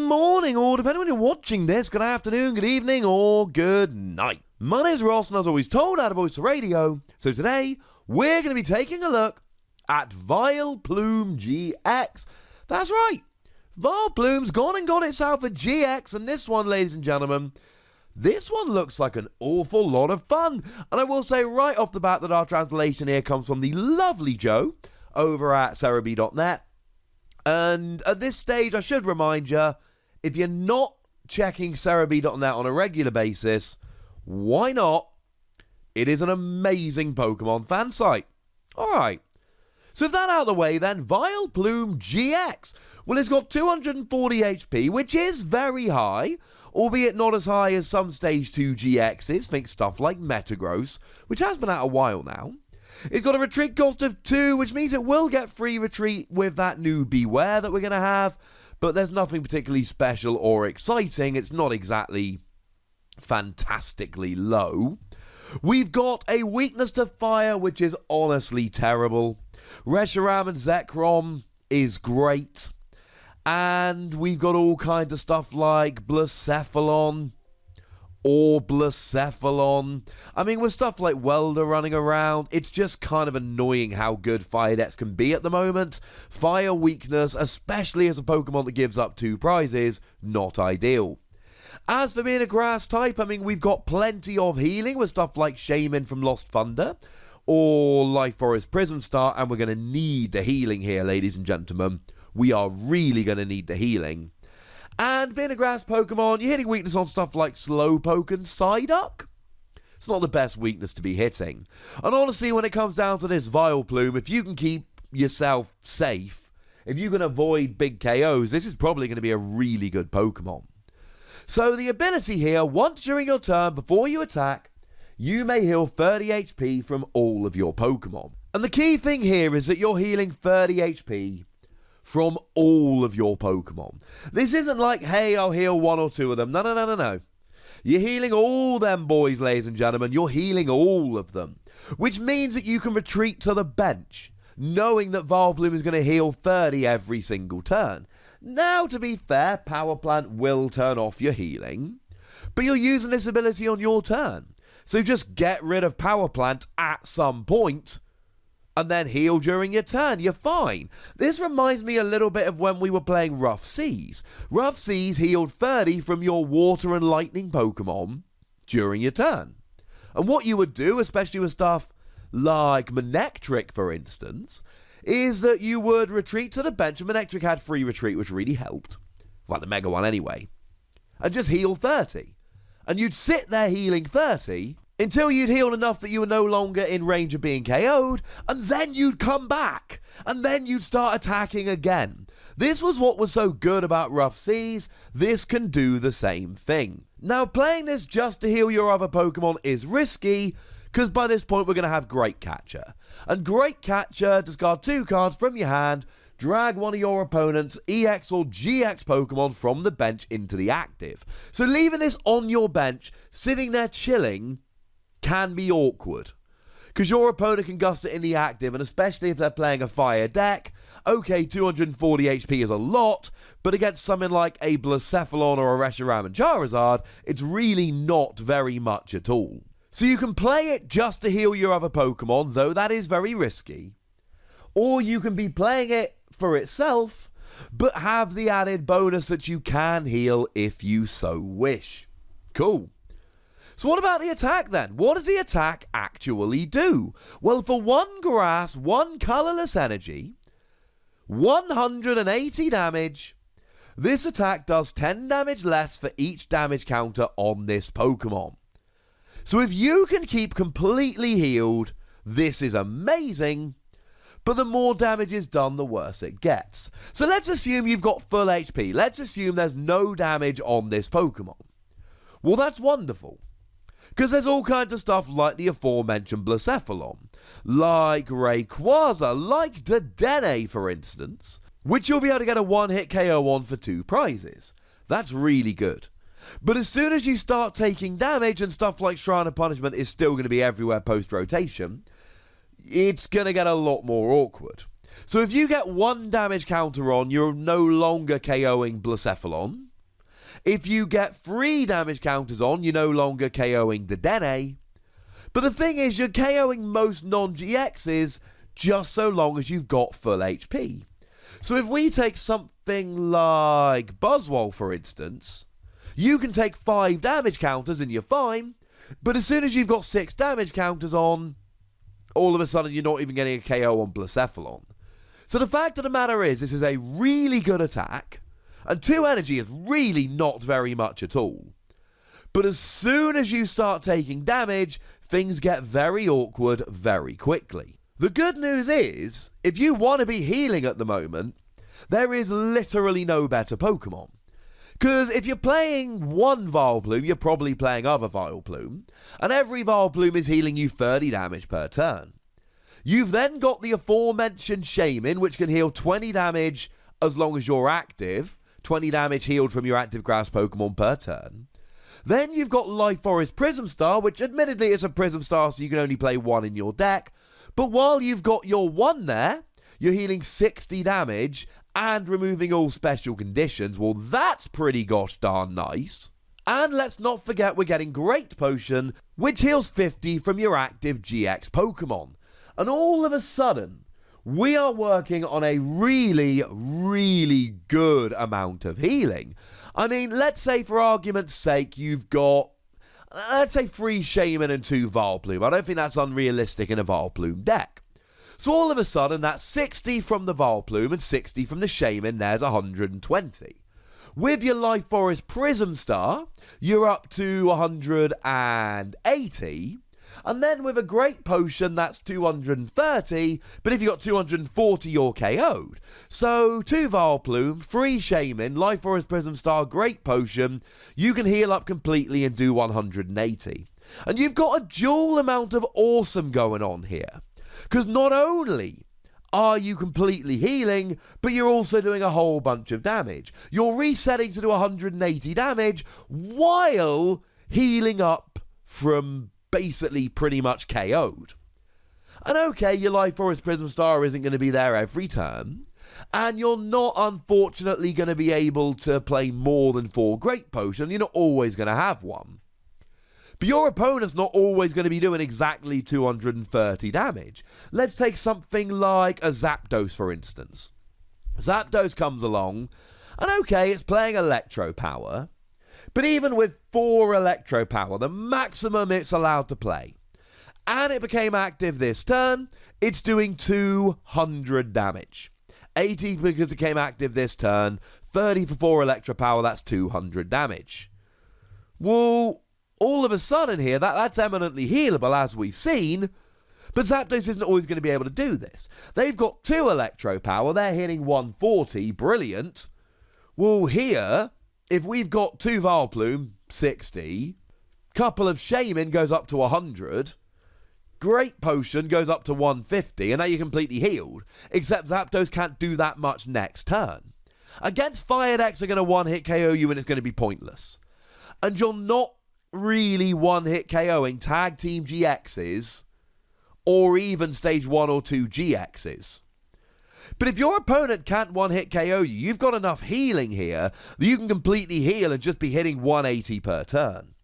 morning, or depending on when you're watching this, good afternoon, good evening, or good night. My name's Ross, and as always told, out of Voice Radio. So today, we're going to be taking a look at Vileplume GX. That's right, Vileplume's gone and got itself a GX, and this one, ladies and gentlemen, this one looks like an awful lot of fun. And I will say right off the bat that our translation here comes from the lovely Joe over at Cerebi.net. And at this stage, I should remind you, if you're not checking Cerebi.net on a regular basis, why not? It is an amazing Pokemon fan site. Alright, so with that out of the way then, Vileplume GX. Well, it's got 240 HP, which is very high, albeit not as high as some Stage 2 GXs, think stuff like Metagross, which has been out a while now. It's got a retreat cost of 2, which means it will get free retreat with that new Beware that we're going to have, but there's nothing particularly special or exciting. It's not exactly fantastically low. We've got a weakness to fire, which is honestly terrible. Reshiram and Zekrom is great. And we've got all kinds of stuff like Blacephalon or Blacephalon. I mean, with stuff like Welder running around, it's just kind of annoying how good Fire decks can be at the moment. Fire weakness, especially as a Pokemon that gives up 2 prizes, not ideal. As for being a grass type, I mean, we've got plenty of healing with stuff like Shaman from Lost Thunder or Life Forest Prism Star, and we're going to need the healing here, ladies and gentlemen. We are really going to need the healing. And being a grass Pokemon, you're hitting weakness on stuff like Slowpoke and Psyduck. It's not the best weakness to be hitting. And honestly, when it comes down to this Vileplume, if you can keep yourself safe, if you can avoid big KOs, this is probably going to be a really good Pokemon. So the ability here, once during your turn, before you attack, you may heal 30 HP from all of your Pokemon. And the key thing here is that you're healing 30 HP from all of your Pokemon. This isn't like, hey, I'll heal 1 or 2 of them. No. You're healing all them boys, ladies and gentlemen. You're healing all of them. Which means that you can retreat to the bench, knowing that Vileplume is going to heal 30 every single turn. Now, to be fair, Power Plant will turn off your healing, but you're using this ability on your turn. So just get rid of Power Plant at some point, and then heal during your turn. You're fine. This reminds me a little bit of when we were playing Rough Seas. Rough Seas healed 30 from your Water and Lightning Pokemon during your turn. And what you would do, especially with stuff like Manectric, for instance, is that you would retreat to the bench, and Manectric had free retreat, which really helped. Well, the Mega one anyway. And just heal 30. And you'd sit there healing 30 until you'd healed enough that you were no longer in range of being KO'd, and then you'd come back, and then you'd start attacking again. This was what was so good about Rough Seas. This can do the same thing. Now, playing this just to heal your other Pokemon is risky, because by this point we're going to have Great Catcher. And Great Catcher, discard 2 cards from your hand, drag one of your opponent's EX or GX Pokemon from the bench into the active. So leaving this on your bench, sitting there chilling, can be awkward, because your opponent can gust it in the active, and especially if they're playing a fire deck, okay, 240 HP is a lot, but against something like a Blacephalon or a Reshiram and Charizard, it's really not very much at all. So you can play it just to heal your other Pokemon, though that is very risky, or you can be playing it for itself, but have the added bonus that you can heal if you so wish. Cool. So what about the attack then? What does the attack actually do? Well, for 1 grass, 1 colourless energy, 180 damage, this attack does 10 damage less for each damage counter on this Pokemon. So if you can keep completely healed, this is amazing, but the more damage is done, the worse it gets. So let's assume you've got full HP. Let's assume there's no damage on this Pokemon. Well, that's wonderful, because there's all kinds of stuff like the aforementioned Blacephalon, like Rayquaza, like Dedenne, for instance, which you'll be able to get a 1-hit KO on for 2 prizes. That's really good. But as soon as you start taking damage, and stuff like Shrine of Punishment is still going to be everywhere post-rotation, it's going to get a lot more awkward. So if you get 1 damage counter on, you're no longer KOing Blacephalon, If you get 3 damage counters on, you're no longer KOing the Dene. But the thing is, you're KOing most non-GXs just so long as you've got full HP. So if we take something like Buzzwole, for instance, you can take 5 damage counters and you're fine, but as soon as you've got 6 damage counters on, all of a sudden you're not even getting a KO on Blacephalon. So the fact of the matter is, this is a really good attack, and 2 energy is really not very much at all. But as soon as you start taking damage, things get very awkward very quickly. The good news is, if you want to be healing at the moment, there is literally no better Pokemon. Because if you're playing one Vileplume, you're probably playing other Vileplume, and every Vileplume is healing you 30 damage per turn. You've then got the aforementioned Shaymin, which can heal 20 damage as long as you're active, 20 damage healed from your active grass Pokemon per turn. Then you've got Life Forest Prism Star, which admittedly is a Prism Star, so you can only play 1 in your deck. But while you've got your 1 there, you're healing 60 damage and removing all special conditions. Well, that's pretty gosh darn nice. And let's not forget we're getting Great Potion, which heals 50 from your active GX Pokemon. And all of a sudden, we are working on a really, really good amount of healing. I mean, let's say for argument's sake, you've got, let's say 3 Shaymin and 2 Vileplume. I don't think that's unrealistic in a Vileplume deck. So all of a sudden, that's 60 from the Vileplume and 60 from the Shaymin. There's 120. With your Life Forest Prism Star, you're up to 180. And then with a Great Potion, that's 230. But if you got 240, you're KO'd. So 2 Vileplume, 3 Shaymin, Life Forest Prism Star, Great Potion, you can heal up completely and do 180. And you've got a dual amount of awesome going on here. Because not only are you completely healing, but you're also doing a whole bunch of damage. You're resetting to do 180 damage while healing up from basically pretty much KO'd. And okay, your Life Forest Prism Star isn't going to be there every turn, and you're not unfortunately going to be able to play more than 4 Great Potion. You're not always going to have one. But your opponent's not always going to be doing exactly 230 damage. Let's take something like a Zapdos, for instance. Zapdos comes along, and okay, it's playing Electro Power, but even with 4 Electro Power, the maximum it's allowed to play, and it became active this turn, it's doing 200 damage. 80 because it came active this turn, 30 for 4 Electro Power, that's 200 damage. Well, all of a sudden here, that's eminently healable, as we've seen, but Zapdos isn't always going to be able to do this. They've got 2 Electro Power, they're hitting 140, brilliant. Well, here, if we've got 2 Vileplume, 60, couple of Shaymin goes up to 100, Great Potion goes up to 150, and now you're completely healed, except Zapdos can't do that much next turn. Against Fire decks are going to one-hit KO you, and it's going to be pointless. And you're not really one-hit KOing Tag Team GXs or even Stage 1 or 2 GXs. But if your opponent can't one-hit KO you, you've got enough healing here that you can completely heal and just be hitting 180 per turn.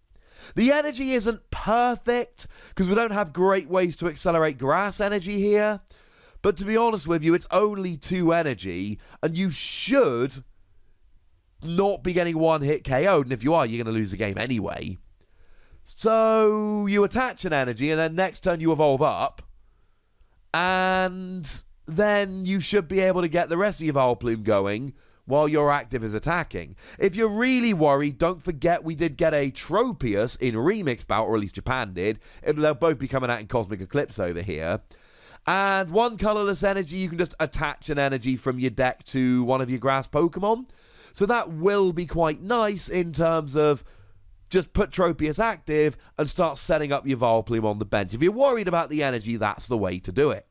The energy isn't perfect because we don't have great ways to accelerate grass energy here, but to be honest with you, it's only 2 energy and you should not be getting one-hit KO'd, and if you are, you're going to lose the game anyway. So you attach an energy, and then next turn you evolve up, and then you should be able to get the rest of your Vileplume going while your active is attacking. If you're really worried, don't forget we did get a Tropius in Remix Bout, or at least Japan did. They'll both be coming out in Cosmic Eclipse over here. And 1 colorless energy, you can just attach an energy from your deck to one of your grass Pokemon. So that will be quite nice in terms of just put Tropius active and start setting up your Vileplume on the bench. If you're worried about the energy, that's the way to do it.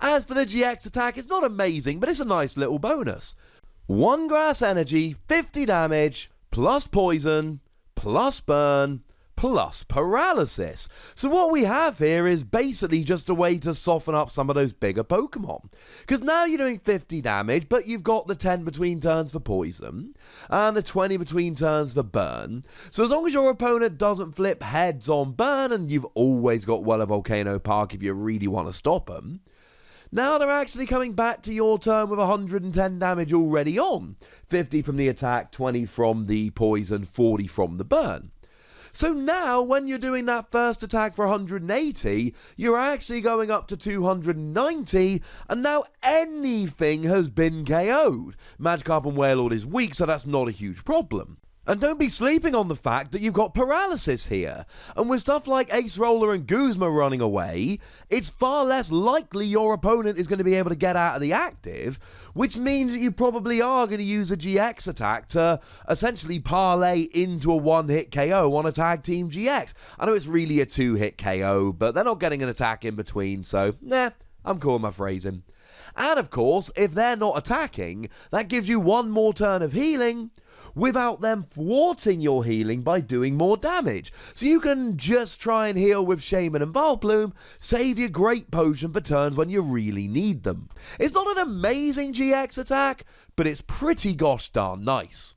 As for the GX attack, it's not amazing, but it's a nice little bonus. 1 grass energy, 50 damage, plus poison, plus burn, plus paralysis. So what we have here is basically just a way to soften up some of those bigger Pokemon. Because now you're doing 50 damage, but you've got the 10 between turns for poison, and the 20 between turns for burn. So as long as your opponent doesn't flip heads on burn, and you've always got Weller Volcano Park if you really want to stop them, now they're actually coming back to your turn with 110 damage already on. 50 from the attack, 20 from the poison, 40 from the burn. So now, when you're doing that first attack for 180, you're actually going up to 290, and now anything has been KO'd. Magikarp and Wailord is weak, so that's not a huge problem. And don't be sleeping on the fact that you've got paralysis here. And with stuff like Ace Roller and Guzma running away, it's far less likely your opponent is going to be able to get out of the active, which means that you probably are going to use a GX attack to essentially parlay into a one-hit KO on a Tag Team GX. I know it's really a two-hit KO, but they're not getting an attack in between, so I'm calling my phrasing. And of course, if they're not attacking, that gives you one more turn of healing without them thwarting your healing by doing more damage. So you can just try and heal with Shaman and Vileplume, save your Great Potion for turns when you really need them. It's not an amazing GX attack, but it's pretty gosh darn nice.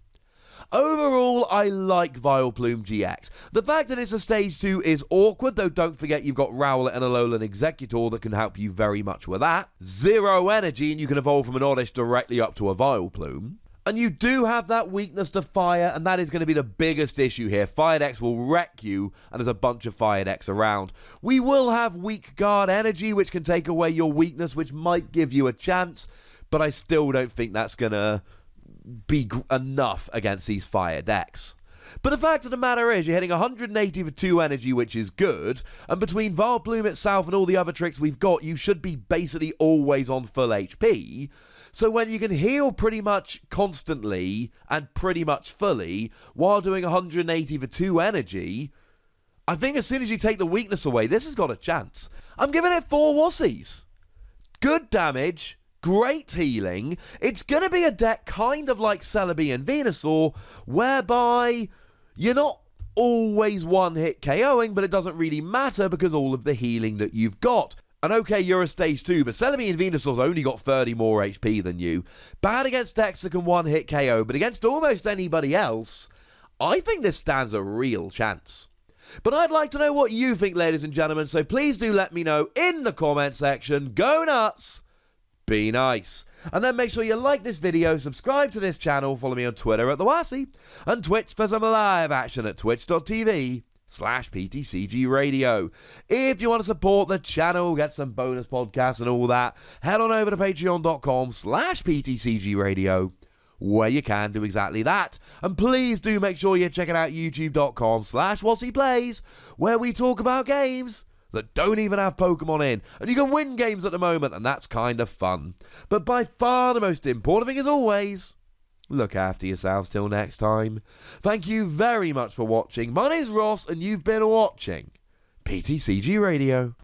Overall, I like Vileplume GX. The fact that it's a stage 2 is awkward, though don't forget you've got Rowlet and Alolan Executor that can help you very much with that. 0 energy, and you can evolve from an Oddish directly up to a Vileplume. And you do have that weakness to fire, and that is going to be the biggest issue here. Fire decks will wreck you, and there's a bunch of fire decks around. We will have Weak Guard energy, which can take away your weakness, which might give you a chance, but I still don't think that's going to be enough against these fire decks. But the fact of the matter is, you're hitting 180 for 2 energy, which is good, and between Vileplume itself and all the other tricks we've got, you should be basically always on full HP. So when you can heal pretty much constantly and pretty much fully while doing 180 for 2 energy, I think as soon as you take the weakness away, this has got a chance. I'm giving it 4 wussies. Good damage, great healing. It's going to be a deck kind of like Celebi and Venusaur, whereby you're not always one-hit KOing, but it doesn't really matter because all of the healing that you've got. And okay, you're a stage 2, but Celebi and Venusaur's only got 30 more HP than you. Bad against decks that can one-hit KO, but against almost anybody else, I think this stands a real chance. But I'd like to know what you think, ladies and gentlemen, so please do let me know in the comment section. Go nuts! Be nice. And then make sure you like this video, subscribe to this channel, follow me on Twitter at @TheWassy, and Twitch for some live action at twitch.tv/PTCGRadio. If you want to support the channel, get some bonus podcasts and all that, head on over to patreon.com/PTCGRadio, where you can do exactly that. And please do make sure you're checking out youtube.com/WassyPlays, where we talk about games that don't even have Pokemon in, and you can win games at the moment, and that's kind of fun. But by far the most important thing is always, look after yourselves till next time. Thank you very much for watching. My name's Ross, and you've been watching PTCG Radio.